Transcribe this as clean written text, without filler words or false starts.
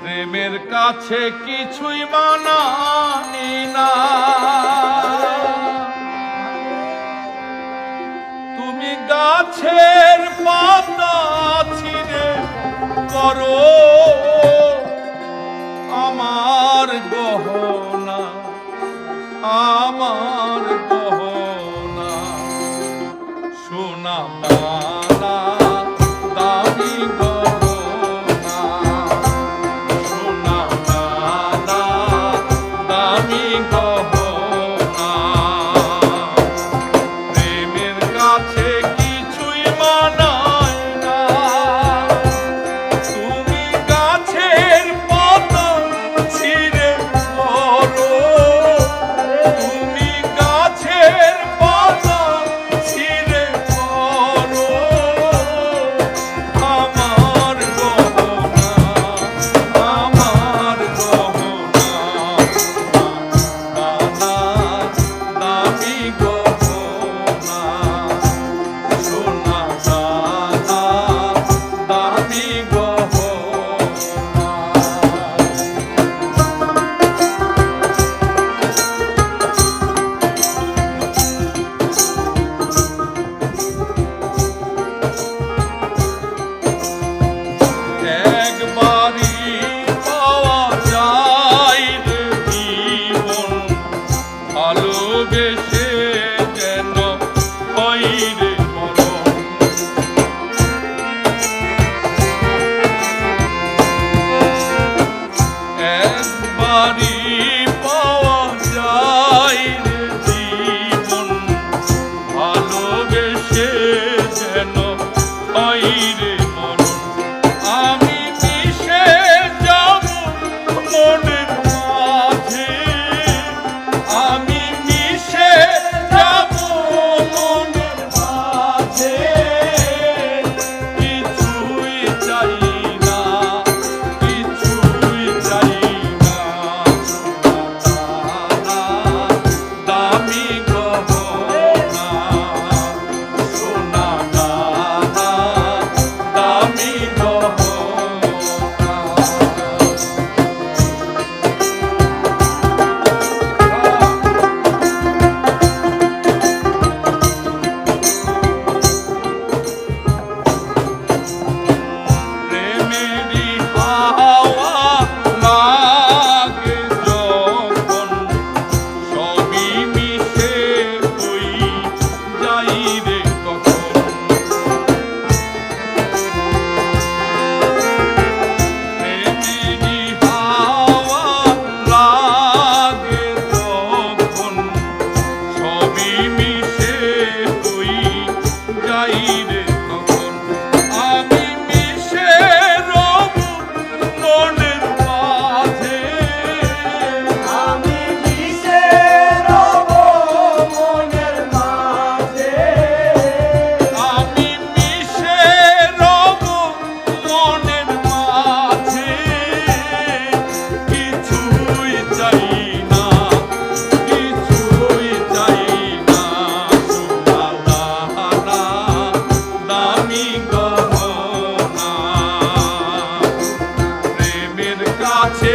প্রেমের কাছে কিছুই মানাই না, তুমি গাছের পাতা ছিঁড়ে করো আমার গহনা, আমার গহনা। সোনা দানা দামি গহনা, সোনা দানা দামি গহনা। প্রেমের কাছে কিছুই মানায় না, তুমি গাছের পাতা ছিঁড়ে করো, তুমি গাছের পাতা ছিঁড়ে করো আমার গহনা, আমার গহনা। দানা দামি গহনা, সোনা দানা দামি গহনা। একবারই পাওয়া যায় রে জীবন, ভালোবেসে যেন হয় রে মরণ। একবারই পাওয়া যায় রে জীবন, ভালোবেসে যেন হয় রে মরণ। আমি মিশে যাব মনের মাঝে, আমি মিশে যাব মনের মাঝে, কিছুই চাই না, কিছুই চাই না। সোনা দামি গহনা, সোনা দামি গহনা। প্রেমেরই হাওয়া লাগে যখন, সবই মিশে হই যাই রে তখন। প্রেমেরই হাওয়া লাগে যখন, সবই মিশে হই যাই রে তখন। আমি মিশে রব মনের মাঝে, আমি মিশে রব মনের মাঝে, আমি মিশে রব মনের মাঝে, কিছুই চাই না, কিছুই চাই না। সোনা দানা দামি গহনা, প্রেমের কাছে